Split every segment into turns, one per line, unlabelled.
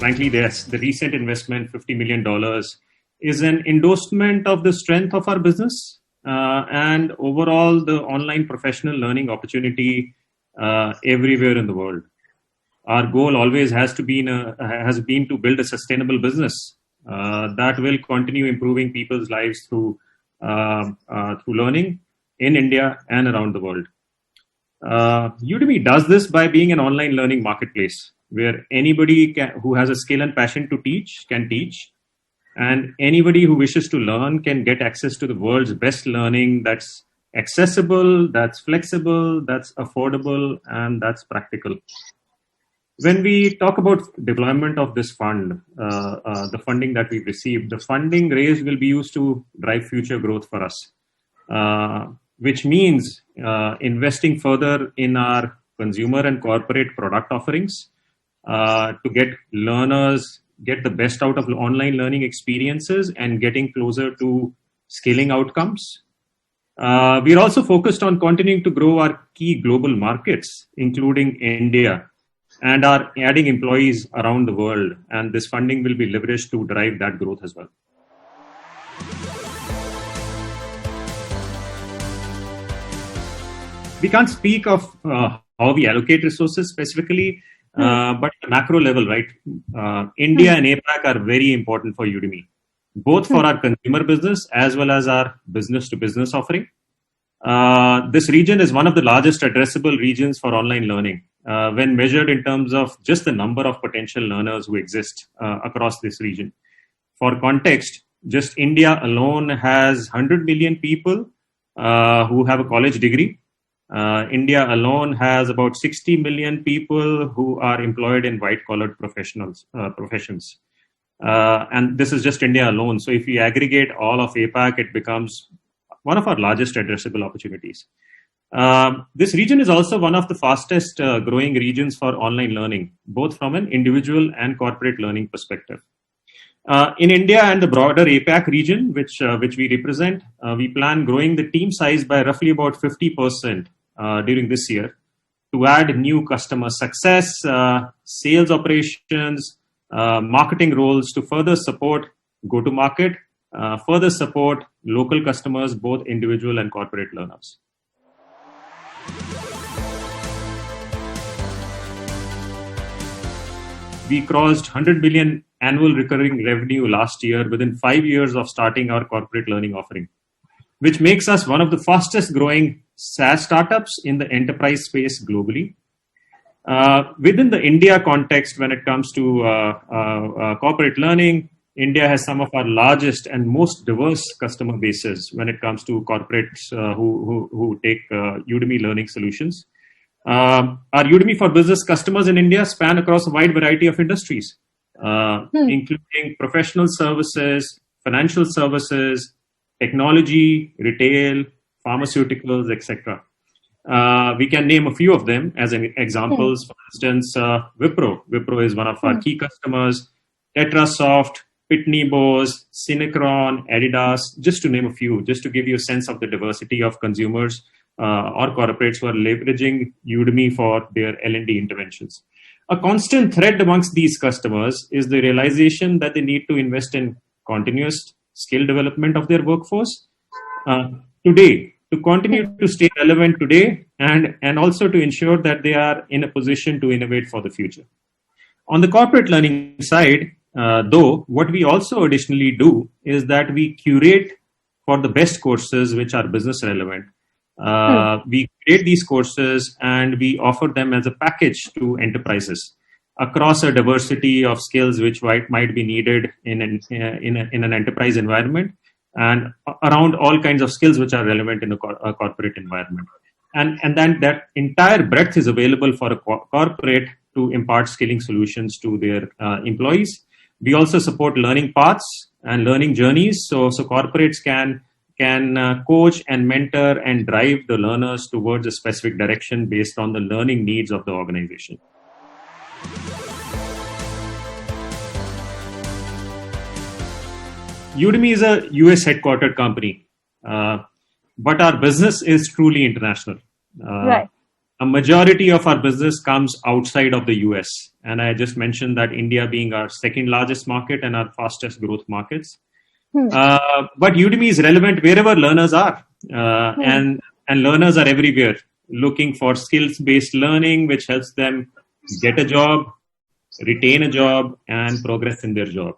frankly, the recent investment, $50 million, is an endorsement of the strength of our business and overall the online professional learning opportunity everywhere in the world. Our goal always has been to build a sustainable business that will continue improving people's lives through learning in India and around the world. Udemy does this by being an online learning marketplace where anybody who has a skill and passion to teach can teach, and anybody who wishes to learn can get access to the world's best learning that's accessible, that's flexible, that's affordable, and that's practical. When we talk about deployment of this fund, the funding that we've received, the funding raised will be used to drive future growth for us, which means investing further in our consumer and corporate product offerings to get learners, get the best out of online learning experiences and getting closer to scaling outcomes. We're also focused on continuing to grow our key global markets, including India, and are adding employees around the world. And this funding will be leveraged to drive that growth as well. We can't speak of how we allocate resources specifically, but at the macro level, right? India and APAC are very important for Udemy, both for our consumer business as well as our business-to-business offering. This region is one of the largest addressable regions for online learning when measured in terms of just the number of potential learners who exist across this region. For context, just India alone has 100 million people who have a college degree. India alone has about 60 million people who are employed in white-collar professions. And this is just India alone. So if we aggregate all of APAC, it becomes one of our largest addressable opportunities. This region is also one of the fastest growing regions for online learning, both from an individual and corporate learning perspective. In India and the broader APAC region, which we represent, we plan growing the team size by roughly about 50% during this year to add new customer success, sales operations, marketing roles to further support go-to-market, further support local customers, both individual and corporate learners. We crossed 100 billion annual recurring revenue last year within 5 years of starting our corporate learning offering, which makes us one of the fastest growing SaaS startups in the enterprise space globally. Within the India context, when it comes to corporate learning, India has some of our largest and most diverse customer bases when it comes to corporates who take Udemy learning solutions. Our Udemy for Business customers in India span across a wide variety of industries, including professional services, financial services, technology, retail, pharmaceuticals, etc. We can name a few of them as examples. For instance, Wipro. Wipro is one of our key customers. Tetrasoft, Pitney Bowes, Synchron, Adidas, just to name a few, just to give you a sense of the diversity of consumers or corporates who are leveraging Udemy for their L&D interventions. A constant thread amongst these customers is the realization that they need to invest in continuous skill development of their workforce today, to continue to stay relevant today, and also to ensure that they are in a position to innovate for the future. On the corporate learning side, though, what we also additionally do is that we curate for the best courses which are business relevant. We create these courses and we offer them as a package to enterprises across a diversity of skills which might be needed in an enterprise environment, and around all kinds of skills which are relevant in a corporate environment. And then that entire breadth is available for a corporate to impart skilling solutions to their employees. We also support learning paths and learning journeys, so corporates can coach and mentor and drive the learners towards a specific direction based on the learning needs of the organization. Udemy is a US headquartered company, but our business is truly international.
Right.
a majority of our business comes outside of the US. And I just mentioned that India being our second largest market and our fastest growth markets. But Udemy is relevant wherever learners are. And learners are everywhere looking for skills-based learning, which helps them get a job, retain a job, and progress in their job.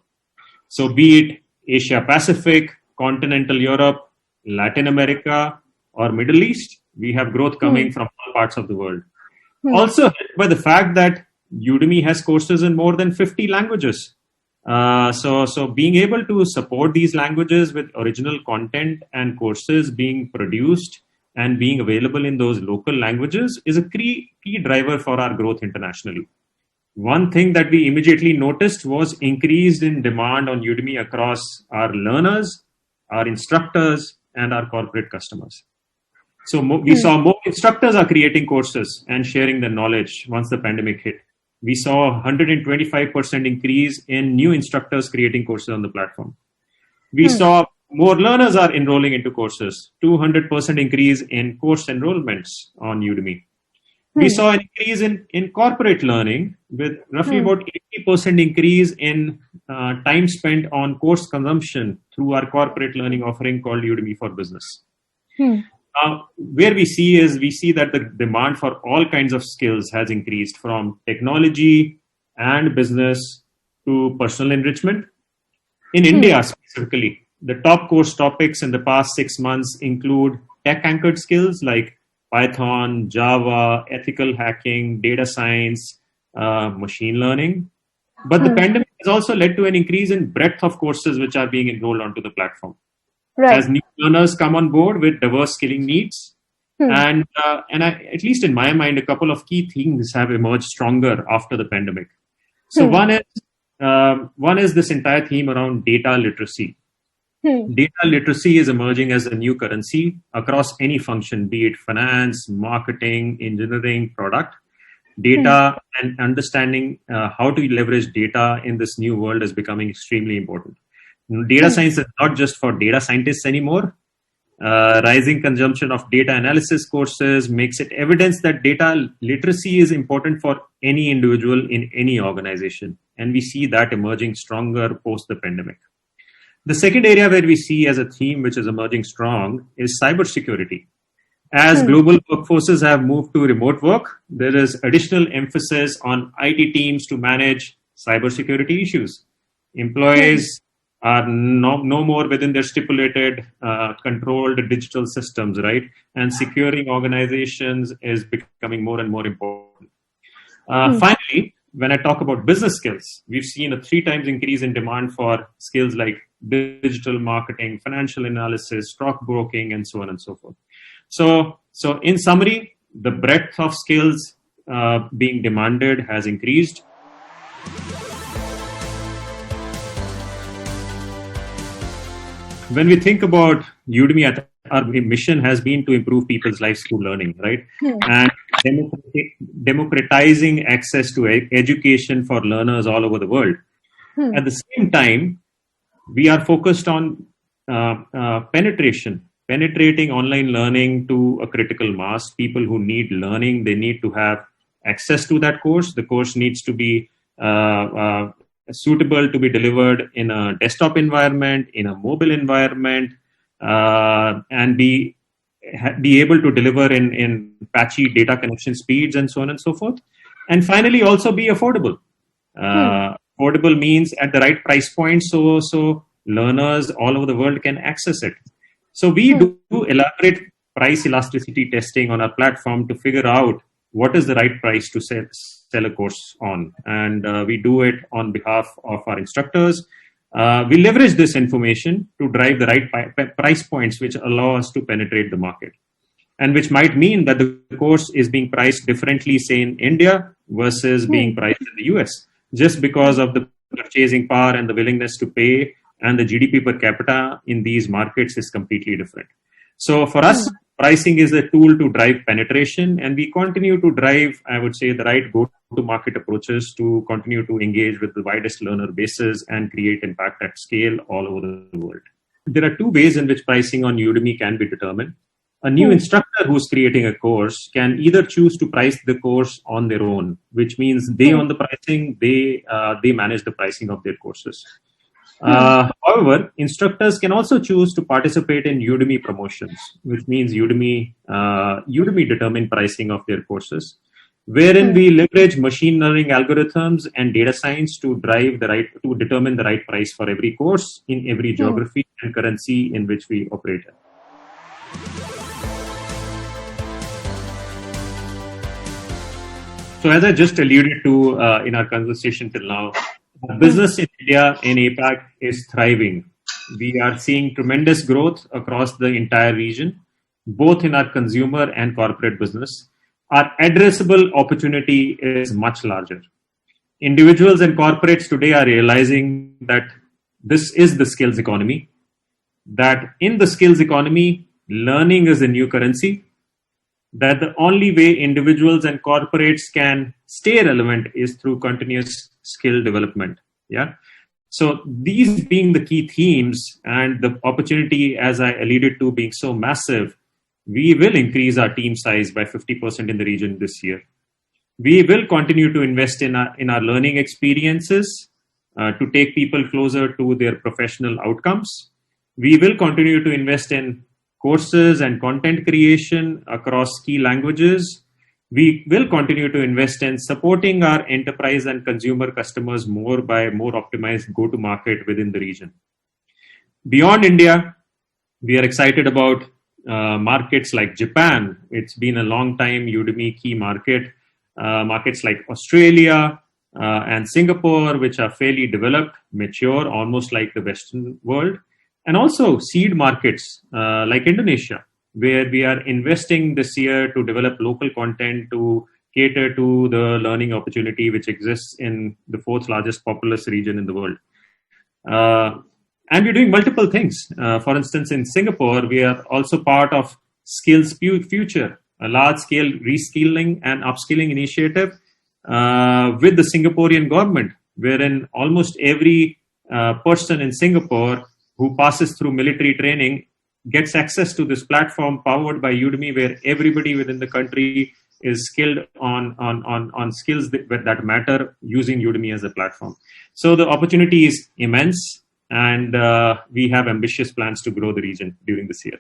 So be it Asia Pacific, continental Europe, Latin America, or Middle East, we have growth coming from all parts of the world. Also helped by the fact that Udemy has courses in more than 50 languages. So being able to support these languages with original content and courses being produced and being available in those local languages is a key driver for our growth internationally. One thing that we immediately noticed was increased in demand on Udemy across our learners, our instructors, and our corporate customers. So we saw more instructors are creating courses and sharing their knowledge once the pandemic hit. We saw 125% increase in new instructors creating courses on the platform. We saw more learners are enrolling into courses, 200% increase in course enrollments on Udemy. We saw an increase in corporate learning with roughly about 80% increase in time spent on course consumption through our corporate learning offering called Udemy for Business. Where we see that the demand for all kinds of skills has increased from technology and business to personal enrichment. In India specifically, the top course topics in the past 6 months include tech-anchored skills like Python, Java, ethical hacking, data science, machine learning. But the pandemic has also led to an increase in breadth of courses which are being enrolled onto the platform.
Right.
As new learners come on board with diverse skilling needs. And at least in my mind, a couple of key things have emerged stronger after the pandemic. So one is this entire theme around data literacy. Data literacy is emerging as a new currency across any function, be it finance, marketing, engineering, product. Data and understanding how to leverage data in this new world is becoming extremely important. Data science is not just for data scientists anymore. Rising consumption of data analysis courses makes it evidence that data literacy is important for any individual in any organization. And we see that emerging stronger post the pandemic. The second area where we see as a theme which is emerging strong is cybersecurity. As global workforces have moved to remote work, there is additional emphasis on IT teams to manage cybersecurity issues. Employees are no more within their stipulated, controlled digital systems, right? And securing organizations is becoming more and more important. Finally, when I talk about business skills, we've seen a 3 times increase in demand for skills like digital marketing, financial analysis, stockbroking, and so on and so forth. So in summary, the breadth of skills being demanded has increased. When we think about Udemy, our mission has been to improve people's lives through learning, right? And democratizing access to education for learners all over the world. At the same time, we are focused on penetrating online learning to a critical mass. People who need learning, they need to have access to that course. The course needs to be suitable to be delivered in a desktop environment, in a mobile environment, and be able to deliver in patchy data connection speeds and so on and so forth. And finally, also be affordable. Affordable means at the right price point, so learners all over the world can access it. So we do elaborate price elasticity testing on our platform to figure out what is the right price to sell a course on. And we do it on behalf of our instructors. We leverage this information to drive the right price points which allow us to penetrate the market. And which might mean that the course is being priced differently, say in India versus being priced in the US, just because of the purchasing power and the willingness to pay, and the GDP per capita in these markets is completely different. So for us, pricing is a tool to drive penetration, and we continue to drive, I would say, the right go-to-market approaches to continue to engage with the widest learner bases and create impact at scale all over the world. There are 2 ways in which pricing on Udemy can be determined. A new instructor who's creating a course can either choose to price the course on their own, which means they own the pricing, they manage the pricing of their courses. However, instructors can also choose to participate in Udemy promotions, which means Udemy determine pricing of their courses, wherein we leverage machine learning algorithms and data science to determine the right price for every course in every geography and currency in which we operate in. So as I just alluded to in our conversation till now, business in India in APAC is thriving. We are seeing tremendous growth across the entire region, both in our consumer and corporate business. Our addressable opportunity is much larger. Individuals and corporates today are realizing that this is the skills economy, that in the skills economy, learning is the new currency, that the only way individuals and corporates can stay relevant is through continuous skill development. Yeah. So these being the key themes and the opportunity, as I alluded to, being so massive, we will increase our team size by 50% in the region this year. We will continue to invest in our learning experiences to take people closer to their professional outcomes. We will continue to invest in courses and content creation across key languages. We will continue to invest in supporting our enterprise and consumer customers more by more optimized go-to-market within the region. Beyond India, we are excited about markets like Japan. It's been a long time Udemy key market. Markets like Australia and Singapore, which are fairly developed, mature, almost like the Western world. And also seed markets like Indonesia, where we are investing this year to develop local content to cater to the learning opportunity which exists in the fourth largest populous region in the world. And we're doing multiple things. For instance, in Singapore, we are also part of Skills Future, a large-scale reskilling and upskilling initiative with the Singaporean government, wherein almost every person in Singapore who passes through military training gets access to this platform powered by Udemy, where everybody within the country is skilled on skills that matter using Udemy as a platform. So the opportunity is immense, and we have ambitious plans to grow the region during this year.